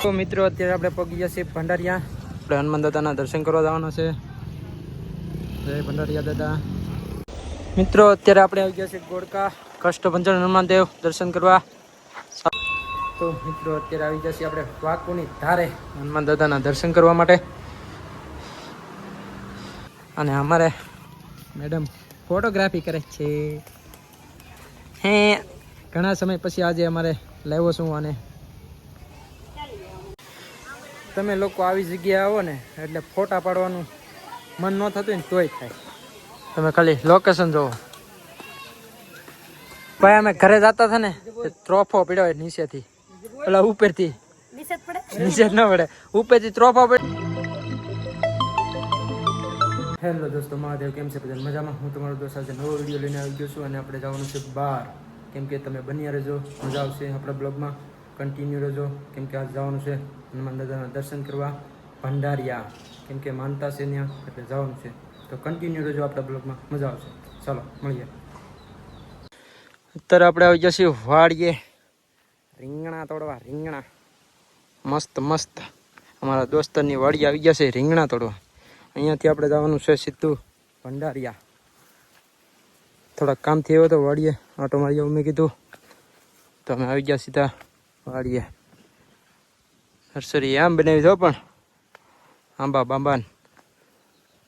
તો મિત્રો અત્યારે આપણે પહોંચી ગયા છીએ ભંડારિયા. આપણે હનુમાન દાદાના દર્શન કરવા જવાના છે. જય ભંડારિયા દાદા. મિત્રો અત્યારે આપણે આવી ગયા છીએ ગોળકા કષ્ટભંજન હનુમાન દેવ દર્શન કરવા. તો મિત્રો અત્યારે આવી ગયા છીએ આપણે વાકુની ધારે હનુમાન દાદાના દર્શન કરવા માટે. અને અમારે મેડમ ફોટોગ્રાફી કરે છે. હે ઘણા સમય પછી આજે અમારે લાવ્યો છું. અને તમે લોકો આવી જગ્યાએ આવો ને એટલે ફોટા પાડવાનું મન ન થતું ને તોય થાય. તમે ખાલી લોકેશન જોવો. ભાઈ અમે ઘરે જતા હતા ને ત્રોફો પડ્યો હોય નીચેથી, પેલા ઉપરથી નીચે ન પડે, ઉપરથી ત્રોફો પડ્યો. હેલો દોસ્તો, મહાદેવ કેમ છે બધા મજામાં? હું તમારો દોસ્ત આજે નવો વિડીયો લઈને આવી ગયો છું. અને આપણે જવાનું છે બહાર. કેમ કે તમે બન્યા રહેજો, મજા આવશે આપણા બ્લોગમાં. કન્ટિન્યુ રહેજો કેમ કે આજ જવાનું છે હનુમાન દાદાના દર્શન કરવા ભંડારિયા. કેમ કે માનતા છે ત્યાં એટલે જવાનું છે. તો કન્ટિન્યુ રહેજો આપણા બ્લોગમાં, મજા આવશે. ચાલો મળીએ. અત્યારે આપણે આવી જશે વાડીએ રીંગણા તોડવા. રીંગણા મસ્ત મસ્ત અમારા દોસ્તરની વાડી આવી ગયા છે રીંગણા તોડવા. અહીંયાથી આપણે જવાનું છે સીધું ભંડારિયા. થોડાક કામથી આવ્યો તો વાડીએ આટો મારી આવું મેં કીધું, તો અમે આવી ગયા સીધા વાડીએ. નર્સરી આમ બનાવી દો, પણ આંબા બાંબા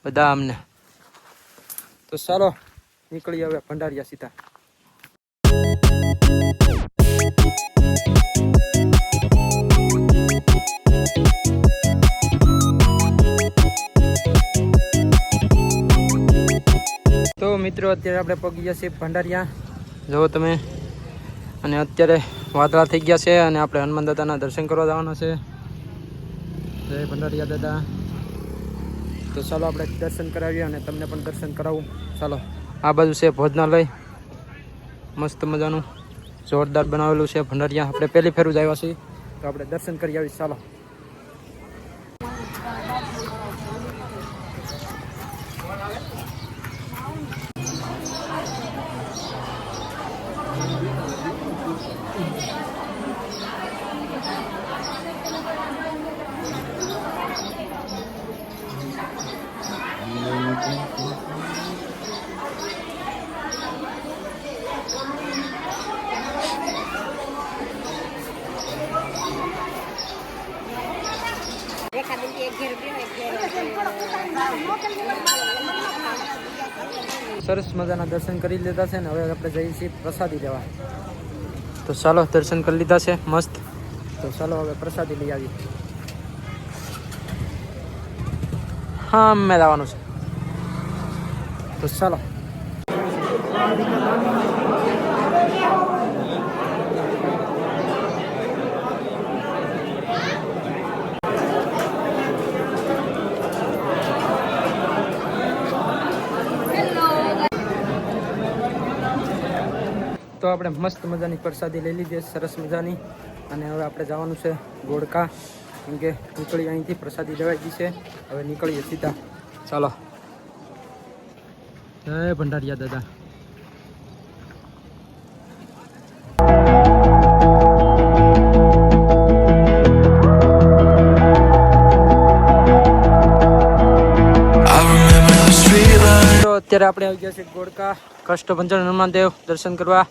બધા આમને. તો ચાલો નીકળી હવે ભંડારિયા સીધા. તો મિત્રો અત્યારે આપણે પહોંચી ગયા છીએ ભંડારિયા, જુઓ તમે. અને અત્યારે વાદળા થઈ ગયા છે અને આપણે હનુમાન દાદાના દર્શન કરવા જવાના છે. જય ભંડારિયા દાદા. તો ચાલો આપણે દર્શન કરાવીએ અને તમને પણ દર્શન કરાવું. ચાલો, આ બાજુ છે ભોજનાલય, મસ્ત મજાનું જોરદાર બનાવેલું છે ભંડારિયા. આપણે પહેલી ફેરું જ આવ્યા છીએ તો આપણે દર્શન કરી આવીએ. ચાલો. સરસ મજાના દર્શન કરી લીધા છે ને હવે આપણે જઈએ છીએ પ્રસાદી લેવા. તો ચાલો, દર્શન કરી લીધા છે મસ્ત. તો ચાલો હવે પ્રસાદી લઈ આવી. હા મેં લાવવાનું છે. તો ચાલો. તો આપણે મસ્ત મજાની પ્રસાદી લઈ લીધી, સરસ મજાની. અને હવે આપણે જવાનું છે ગોળકા. કેમ કે નીકળી અહીંથી પ્રસાદી લેવાઈ ગઈ છે. હવે નીકળીએ સીધા. ચાલો. જય ભંડારિયા દાદા. અત્યારે આપણે આવી ગયા છીએ ગોળકા કષ્ટભંજન હનુમાન દેવ દર્શન કરવા.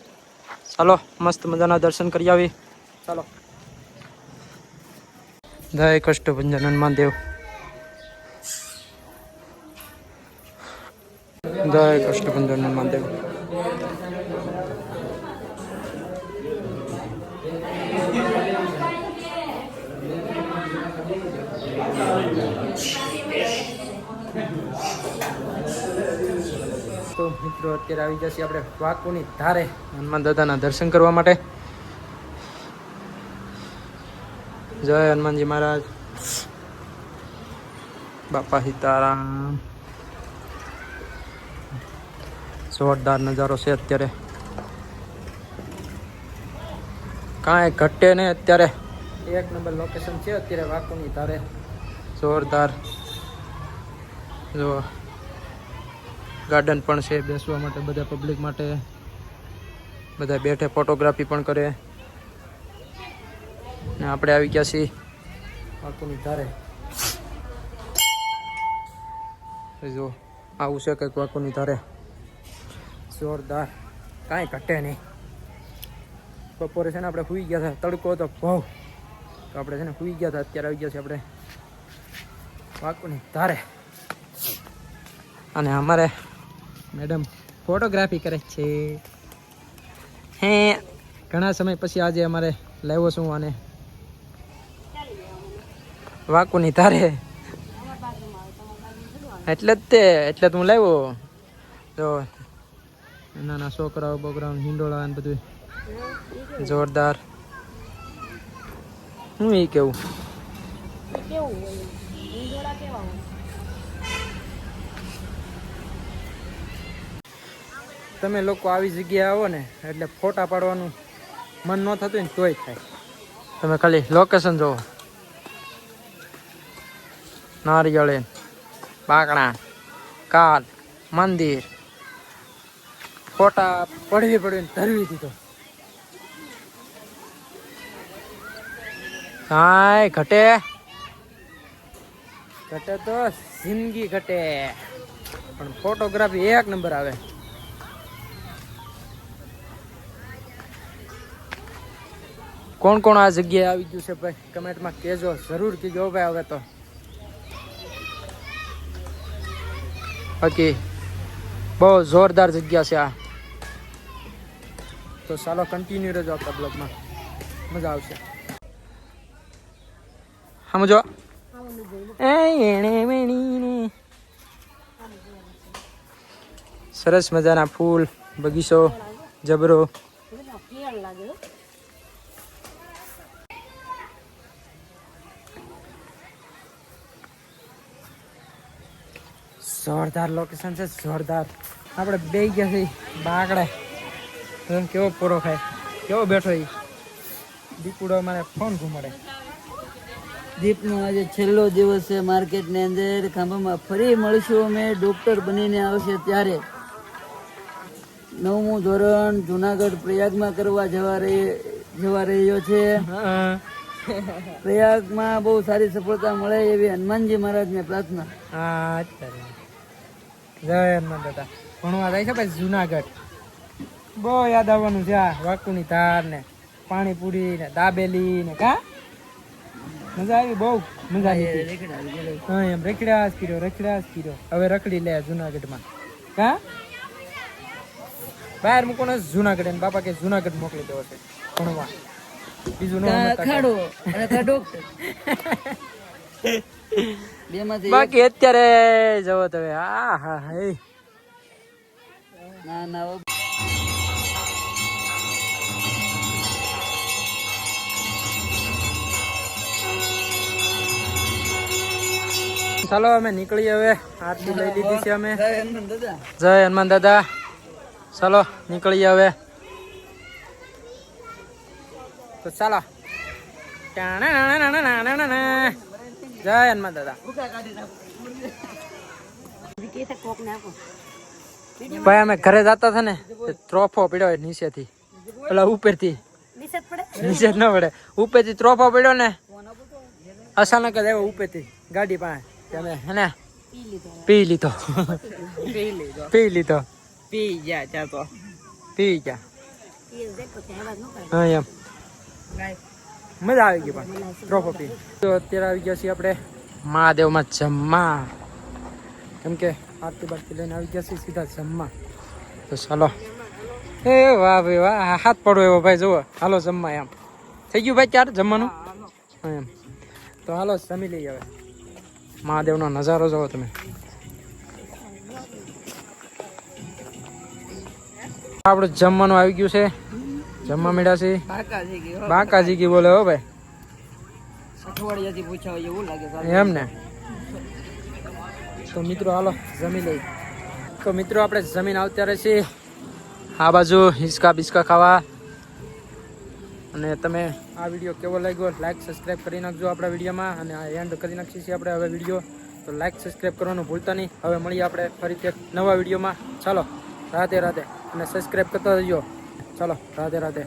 ચાલો મસ્ત મજાના દર્શન કરી આવી. ચાલો. જય કષ્ટભંજન હનુમાન દેવ. જય કષ્ટભંજન હનુમાન દેવ. તો મિત્રો અત્યારે આવી જશે આપણે વાકુની ધારે હનુમાન દાદાના દર્શન કરવા માટે. જય હનુમાનજી મહારાજ. બાપા સીતારામ. જોરદાર નજારો છે અત્યારે, કાંઈ ઘટે નહીં. અત્યારે એક નંબર લોકેશન છે અત્યારે વાકુની ધારે, જોરદાર. જો ગાર્ડન પણ છે બેસવા માટે, બધા પબ્લિક માટે. બધા બેઠે ફોટોગ્રાફી પણ કરે. ને આપણે આવી ગયા છીએ વાંકુની ધારે જો આવું છે કંઈક વાંકુની ધારે જોરદાર, કાંઈ ઘટે નહીં. બપોરે છે ને આપણે સૂઈ ગયા હતા, તડકો હતો બહુ, તો આપણે છે ને સૂઈ ગયા હતા. અત્યારે આવી ગયા છે આપણે વાંકુની ધારે. અને અમારે મેડમ ફોટોગ્રાફી કરે છે. હે ઘણા સમય પછી આજે અમારે લાવ્યો છું અને વાંકુની ધારે, એટલે જ હું લાવ્યો. જો નાના છોકરાઓ બોકરાઓ હિંડોળા ને બધું જોરદાર. હું એ કેવું તમે લોકો આવી જગ્યાએ આવો ને એટલે ફોટા પાડવાનું મન ન થતું ને તોય થાય. તમે ખાલી લોકેશન જોવો, નારિયેળ, બાકડા, કાર, મંદિર, ફોટા પડવી ધરવી દીધો. કાંઈ ઘટે તો જિંદગી ઘટે, પણ ફોટોગ્રાફી એક નંબર આવે. કોણ કોણ આ જગ્યાએ આવી ગયું છે ભાઈ કમેન્ટમાં કહેજો, જરૂર કહેજો ભાઈ. હવે તો બાકી બહુ જોરદાર જગ્યા છે આ. તો ચાલો કન્ટિન્યુ રહેજો આપણા બ્લોગમાં, મજા આવશે. સમજો સરસ મજાના ફૂલ બગીચો જબરો. જોરદાર લોકેશન છે, જોરદાર. આપણે બે ગયા છે બાકડે, કેવો પોરો ખાય, કેવો બેઠો એ દીપુડો મારે ફોન ઘુમાડે. દીપનો આજે છેલ્લો દિવસ છે માર્કેટની અંદર. ખાંભામાં ફરી મળશું અમે, ડૉક્ટર બનીને આવશે ત્યારે. 9મું ધોરણ જુનાગઢ પ્રયાગમાં કરવા જવા રહ્યો છે. પ્રયાગમાં બહુ સારી સફળતા મળે એવી હનુમાનજી મહારાજને પ્રાર્થના. હા જય હનુમાન દાદા. ભણવા જાય છે ભાઈ જુનાગઢ, બહુ યાદ આવવાનું છે આ વાંકુની ધાર ને પાણીપુરી ને દાબેલી ને. કા મજા આવી, બહુ મજા આવી. હા એમ રખડ્યા જ કર્યો. હવે રખડી લે જુનાગઢમાં. કા બહાર મૂકો ને જુનાગઢ, એને બાપા કે જુનાગઢ મોકલી દેવો છે ભણવા. બીજું બાકી અત્યારે જવો તમે. હા હા હે ના ચાલો અમે નીકળીએ હવે. આરતી લઈ લીધી છે અમે. જય હનુમાન દાદા. ચાલો નીકળીએ હવે. તો ચાલો. જય હનુમાન દાદા. ભાઈ અમે ઘરે જતા હતા ને, ત્રોફો પડ્યો નીચેથી, પેલા ઉપરથી નીચે જ ન પડે, ઉપરથી ત્રોફો પડ્યો ને અચાનક જ આવ્યો ઉપરથી ગાડી પાસે. તમે હે ને પી લીધો. હા એમ મજા આવી ગઈ. પણ ત્રોફો પી તો અત્યારે આવી ગયા છીએ આપણે મહાદેવમાં જમવા, કેમ કે આરતી બારતી લઈને આવી ગયા છીએ સીધા જમવા. તો ચાલો. એ વાહ ભાઈ વાહ, હાથ પડો એવો ભાઈ. જુઓ હાલો જમવા. એમ થઈ ગયું ભાઈ ક્યારે જમવાનું? એમ તો હાલો જમી લઈએ હવે. મહાદેવનો નજારો જોવો તમે. આપણું જમવાનું આવી ગયું છે, જમવા મળ્યા છે. બાકાજી કી બોલે હો ભાઈ, અઠવાડિયાથી પૂછાવ એવું લાગે એમ ને. તો મિત્રો હાલો જમી લઈ. તો મિત્રો આપણે જમીન આવતા રહે છીએ આ બાજુ હિંચકા બિસ્કા ખાવા. અને તમે આ વિડીયો કેવો લાગ્યો લાઈક સબસ્ક્રાઈબ કરી નાખજો આપણા વિડીયોમાં. અને આ એન્ડ કરી નાખીએ છીએ આપણે હવે વિડીયો. તો લાઈક સબસ્ક્રાઈબ કરવાનું ભૂલતા નહીં. હવે મળીએ આપણે ફરીથી એક નવા વિડીયોમાં. ચાલો રાધે રાધે, અને સબસ્ક્રાઈબ કરતા રહીજો. ચાલો રાધે રાધે.